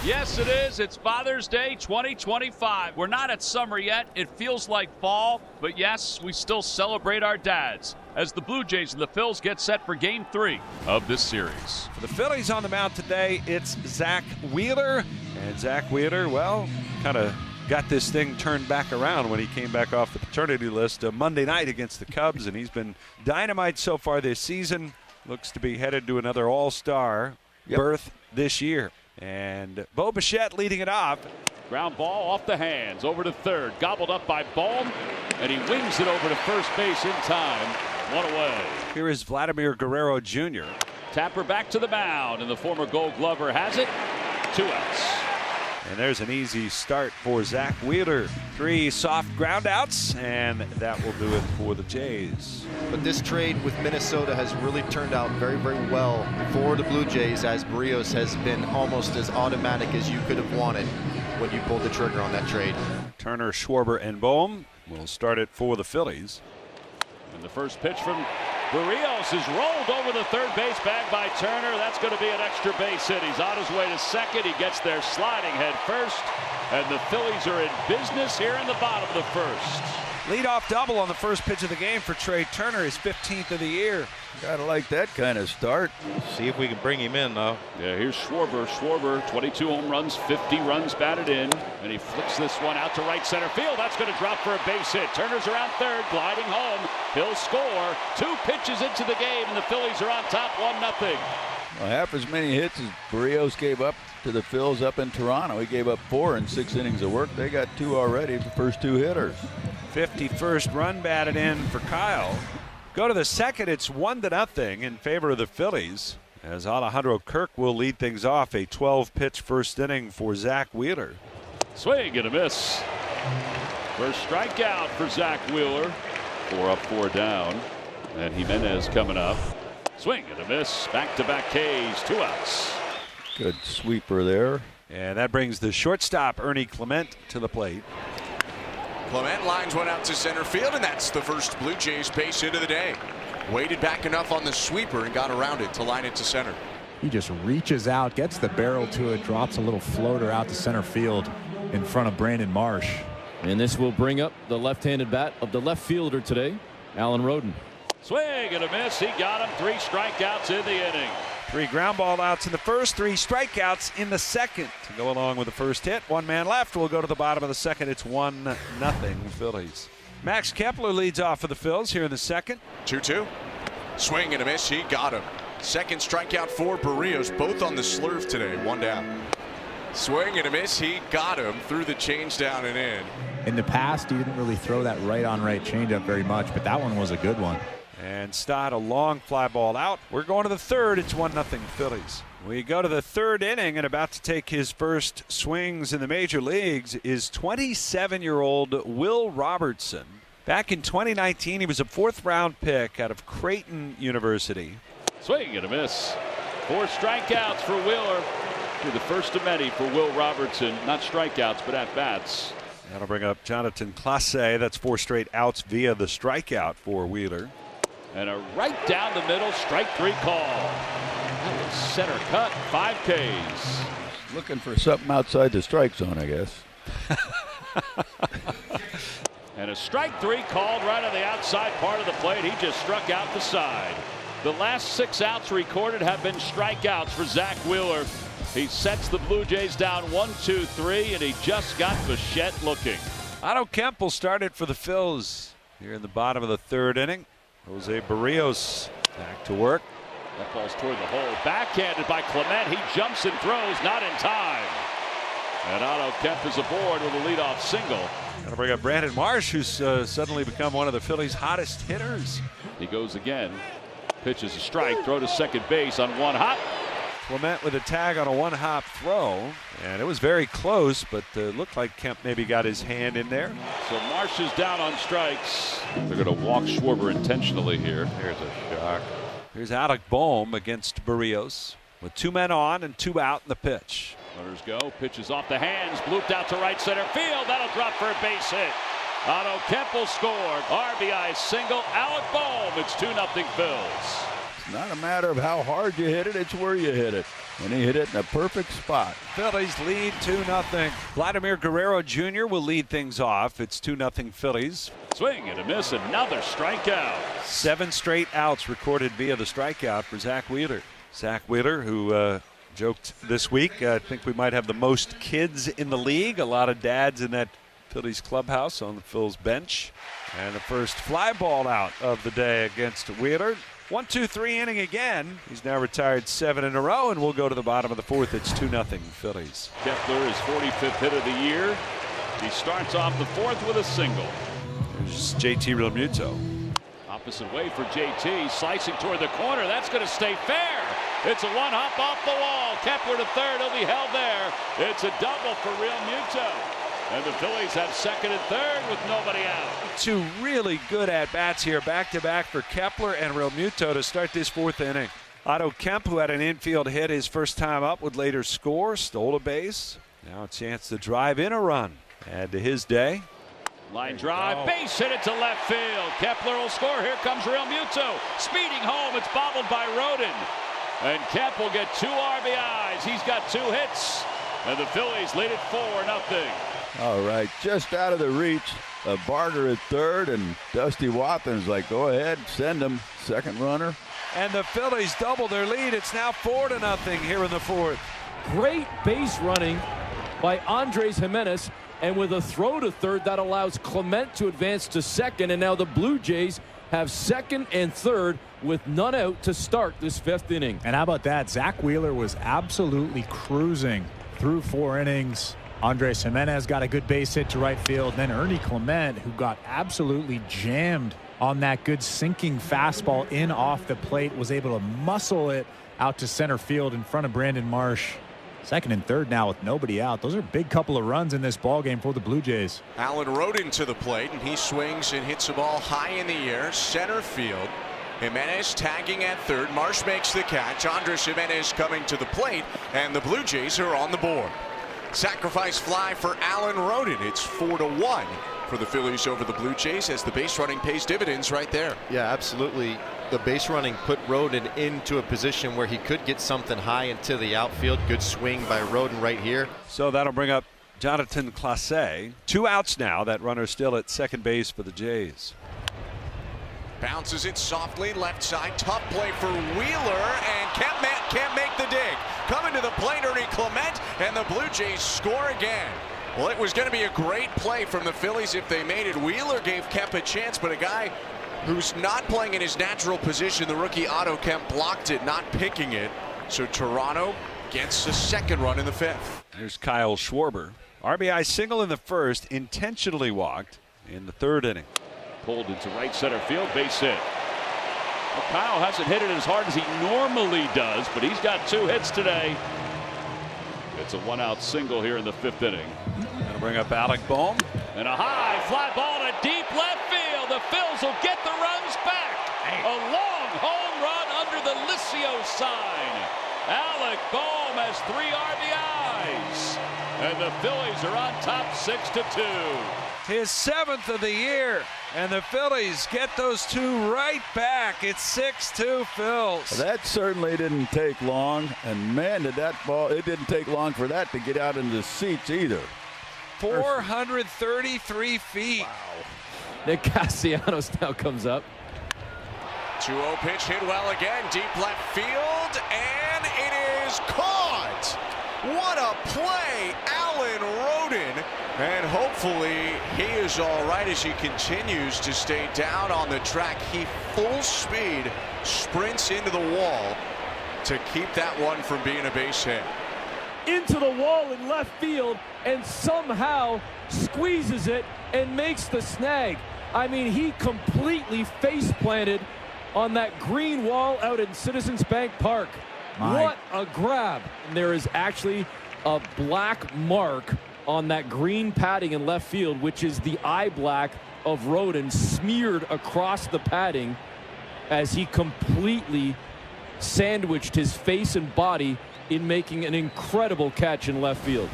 Yes, it is. It's Father's Day 2025. We're not at summer yet. It feels like fall, but yes, we still celebrate our dads as the Blue Jays and the Phils get set for Game 3 of this series. For the Phillies on the mound today, it's Zach Wheeler. And Zach Wheeler, well, kind of got this thing turned back around when he came back off the paternity list Monday night against the Cubs, and he's been dynamite so far this season. Looks to be headed to another all-star berth this year. And Bo Bichette leading it off. Ground ball off the hands, over to third, gobbled up by Bohm, and he wings it over to first base in time. One away. Here is Vladimir Guerrero Jr. Tapper back to the mound, and the former Gold Glover has it. 2 outs. And there's an easy start for Zach Wheeler. 3 soft ground outs, and that will do it for the Jays. But this trade with Minnesota has really turned out very, very well for the Blue Jays, as Barrios has been almost as automatic as you could have wanted when you pulled the trigger on that trade. Turner, Schwarber, and Bohm will start it for the Phillies. And the first pitch from Barrios is rolled over the third base bag by Turner. That's going to be an extra base hit. He's on his way to second. He gets there sliding head first. And the Phillies are in business here in the bottom of the first. Leadoff double on the first pitch of the game for Trey Turner, his 15th of the year. Gotta like that kind of start. See if we can bring him in, though. Yeah, here's Schwarber. Schwarber, 22 home runs, 50 runs batted in. And he flicks this one out to right center field. That's going to drop for a base hit. Turner's around third, gliding home. He'll score. 2 pitches into the game, and the Phillies are on top 1-0. Well, half as many hits as Barrios gave up to the Phils up in Toronto. He gave up 4 in 6 innings of work. They got 2 already, the first 2 hitters. 51st run batted in for Kyle. Go to the second, it's 1-0 in favor of the Phillies, as Alejandro Kirk will lead things off. A 12-pitch first inning for Zach Wheeler. Swing and a miss. First strikeout for Zach Wheeler. 4 up, 4 down. And Jimenez coming up. Swing and a miss. Back-to-back Ks, 2 outs. Good sweeper there. And that brings the shortstop, Ernie Clement, to the plate. Clement lines one out to center field, and that's the first Blue Jays base hit of the day. Waited back enough on the sweeper and got around it to line it to center. He just reaches out, gets the barrel to it, drops a little floater out to center field in front of Brandon Marsh. And this will bring up the left-handed bat of the left fielder today, Alan Roden. Swing and a miss. He got him. 3 strikeouts in the inning. 3 ground ball outs in the first, 3 strikeouts in the second to go along with the first hit. 1 man left. We'll go to the bottom of the second. It's 1-0 Phillies. Max Kepler leads off for the Phils here in the second. 2-2. Swing and a miss. He got him. Second strikeout for Barrios, both on the slurve today. 1 down. Swing and a miss. He got him through the change down and in. In the past, he didn't really throw that right-on-right changeup very much, but that one was a good one. And Stott, a long fly ball out. We're going to the third. It's 1-0 Phillies. We go to the third inning, and about to take his first swings in the major leagues is 27-year-old Will Robertson. Back in 2019, he was a 4th-round pick out of Creighton University. Swing and a miss. 4 strikeouts for Wheeler. The first of many for Will Robertson. Not strikeouts, but at-bats. That'll bring up Jonathan Clase. That's 4 straight outs via the strikeout for Wheeler. And a right down the middle, strike 3 call. That was center cut, 5 Ks. Looking for something outside the strike zone, I guess. And a strike 3 called right on the outside part of the plate. He just struck out the side. The last 6 outs recorded have been strikeouts for Zach Wheeler. He sets the Blue Jays down 1-2-3, and he just got Bichette looking. Otto Kemp will start it for the Phils here in the bottom of the third inning. Jose Barrios back to work. That ball's toward the hole. Backhanded by Clement. He jumps and throws, not in time. And Otto Kemp is aboard with a leadoff single. Going to bring up Brandon Marsh, who's suddenly become one of the Phillies' hottest hitters. He goes again. Pitches a strike. Throw to second base on 1 hop. Clement with a tag on a 1-hop throw, and it was very close, but looked like Kemp maybe got his hand in there. So Marsh is down on strikes. They're going to walk Schwarber intentionally here. There's a shock. Here's Alec Bohm against Barrios with 2 men on and 2 out in the pitch. Runners go. Pitches off the hands. Blooped out to right center field. That'll drop for a base hit. Otto Kemp will score. RBI single. Alec Bohm. It's 2-0 Phils. It's not a matter of how hard you hit it, it's where you hit it. and he hit it in a perfect spot. Phillies lead 2-0. Vladimir Guerrero Jr. will lead things off. It's 2-0 Phillies. Swing and a miss, another strikeout. 7 straight outs recorded via the strikeout for Zach Wheeler. Zach Wheeler, who joked this week, I think we might have the most kids in the league. A lot of dads in that Phillies clubhouse on the Phil's bench. And the first fly ball out of the day against Wheeler. 1-2-3 inning again. He's now retired 7 in a row, and we'll go to the bottom of the 4th. It's 2-0 Phillies. Kepler, his 45th hit of the year. He starts off the 4th with a single. There's JT Realmuto. Opposite way for JT, slicing toward the corner. That's going to stay fair. It's a one-hop off the wall. Kepler to third. He'll be held there. It's a double for Realmuto. And the Phillies have second and third with nobody out. 2 really good at-bats here, back-to-back for Kepler and Realmuto to start this 4th inning. Otto Kemp, who had an infield hit his first time up, would later score, stole a base. Now a chance to drive in a run. Add to his day. Line drive, base hit it to left field. Kepler will score. Here comes Realmuto. Speeding home. It's bobbled by Rodin. And Kemp will get 2 RBIs. He's got 2 hits. And the Phillies lead it 4-0. All right, just out of the reach of Barger at third, and Dusty Wathan's like, go ahead, send him. Second runner. And the Phillies double their lead. It's now 4-0 here in the 4th. Great base running by Andres Jimenez, and with a throw to third that allows Clement to advance to second, and now the Blue Jays have second and third with none out to start this 5th inning. And how about that? Zach Wheeler was absolutely cruising through 4 innings. Andres Jimenez got a good base hit to right field. Then Ernie Clement, who got absolutely jammed on that good sinking fastball in off the plate, was able to muscle it out to center field in front of Brandon Marsh. Second and third now with nobody out. Those are a big couple of runs in this ball game for the Blue Jays. Alan Rodin to the plate, and he swings and hits the ball high in the air, center field. Jimenez tagging at third. Marsh makes the catch. Andres Jimenez coming to the plate, and the Blue Jays are on the board. Sacrifice fly for Alan Rodin. It's 4-1 for the Phillies over the Blue Jays as the base running pays dividends right there. Yeah, absolutely. The base running put Rodin into a position where he could get something high into the outfield. Good swing by Rodin right here. So that'll bring up Jonathan Clase. 2 outs now. That runner still at second base for the Jays. Bounces it softly left side. Tough play for Wheeler, and can't make the dig. Coming to the plate, Ernie Clement, and the Blue Jays score again. Well, it was going to be a great play from the Phillies if they made it. Wheeler gave Kemp a chance, but a guy who's not playing in his natural position, the rookie Otto Kemp, blocked it, not picking it. So Toronto gets a second run in the 5th. Here's Kyle Schwarber. RBI single in the 1st, intentionally walked in the 3rd inning. Pulled into right center field, base hit. Well, Kyle hasn't hit it as hard as he normally does, but he's got 2 hits today. It's a 1-out single here in the 5th inning. That'll bring up Alec Bohm. And a high fly ball to deep left field. The Phils will get the runs back. A long home run under the Licio sign. Alec Bohm has 3 RBIs. And the Phillies are on top 6-2. His 7th of the year, and the Phillies get those 2 right back. It's 6-2 Phils. That certainly didn't take long, and man, did that ball, it didn't take long for that to get out into the seats either. 433 feet. Wow. Nick Castellanos now comes up. 2-0 pitch hit well again, deep left field, and it is caught. What a play, Alan Rodin. And hopefully he is all right as he continues to stay down on the track. He full speed sprints into the wall to keep that one from being a base hit. Into the wall in left field and somehow squeezes it and makes the snag. I mean, he completely face planted on that green wall out in Citizens Bank Park. What a grab. And there is actually a black mark on that green padding in left field, which is the eye black of Rodin smeared across the padding as he completely sandwiched his face and body in making an incredible catch in left field.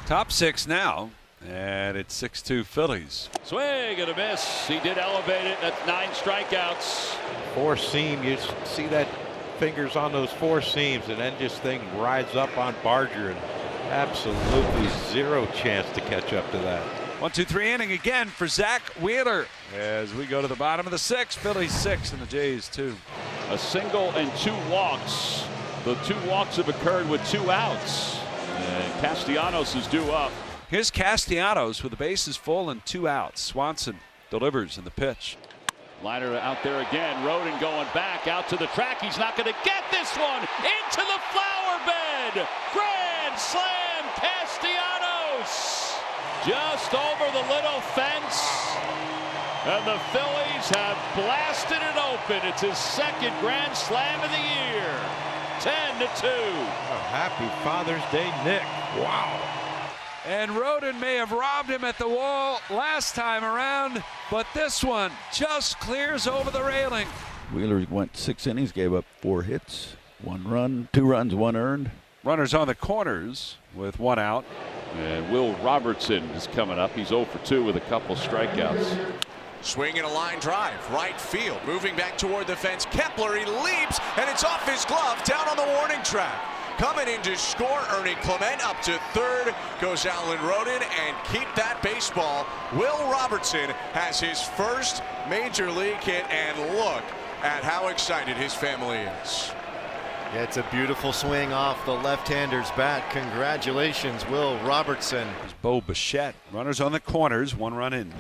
Top 6 now, and it's 6-2 Phillies. Swing and a miss. He did elevate it. That's 9 strikeouts. 4 seam. You see that fingers on those four seams, and then this thing rides up on Barger, and absolutely zero chance to catch up to that. 1-2-3 inning again for Zach Wheeler as we go to the bottom of the sixth. Phillies 6 and the Jays 2. A single and 2 walks. The 2 walks have occurred with 2 outs. And Castellanos is due up. Here's Castellanos with the bases full and 2 outs. Swanson delivers in the pitch. Liner out there again. Rodin going back out to the track. He's not going to get this one into the flower bed. Grand slam, Castellanos. Just over the little fence. And the Phillies have blasted it open. It's his 2nd grand slam of the year. 10-2. Oh, happy Father's Day, Nick. Wow. And Rodin may have robbed him at the wall last time around, but this one just clears over the railing. Wheeler went 6 innings, gave up 4 hits, 1 run, 2 runs, 1 earned. Runners on the corners with 1 out. And Will Robertson is coming up. He's 0 for 2 with a couple strikeouts. Swinging a line drive, right field, moving back toward the fence. Kepler, he leaps, and it's off his glove, down on the warning track. Coming in to score, Ernie Clement up to 3rd, goes Alan Rodin, and keep that baseball. Will Robertson has his first major league hit, and look at how excited his family is. Yeah, it's a beautiful swing off the left-hander's bat. Congratulations, Will Robertson. There's Bo Bichette. Runners on the corners, 1 run in.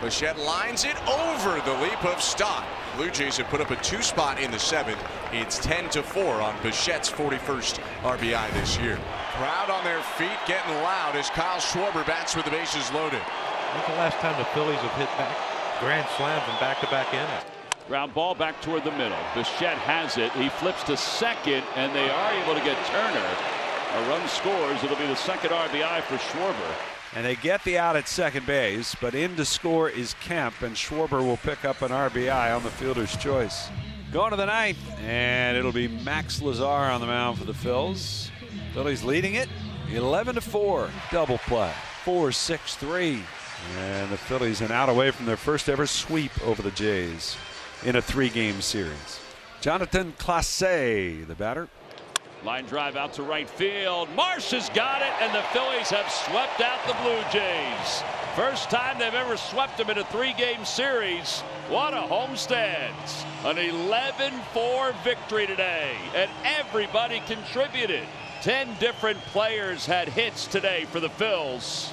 Bichette lines it over the leap of Stott. Blue Jays have put up a 2 spot in the 7th. It's 10-4 on Bichette's 41st RBI this year. Crowd on their feet getting loud as Kyle Schwarber bats with the bases loaded. When's the last time the Phillies have hit grand slams in back-to-back innings? Ground ball back toward the middle. Bichette has it. He flips to 2nd, and they are able to get Turner. A run scores. It'll be the 2nd RBI for Schwarber. And they get the out at second base, but in to score is Kemp, and Schwarber will pick up an RBI on the fielder's choice. Going to the 9th, and it'll be Max Lazar on the mound for the Phils. Phillies leading it 11-4. Double play. 4-6-3. And the Phillies an out away from their first ever sweep over the Jays in a 3-game series. Jonathan Clase, the batter. Line drive out to right field. Marsh has got it, and the Phillies have swept out the Blue Jays. First time they've ever swept them in a 3-game series. What a homestand. An 11-4 victory today, and everybody contributed. 10 different players had hits today for the Phils.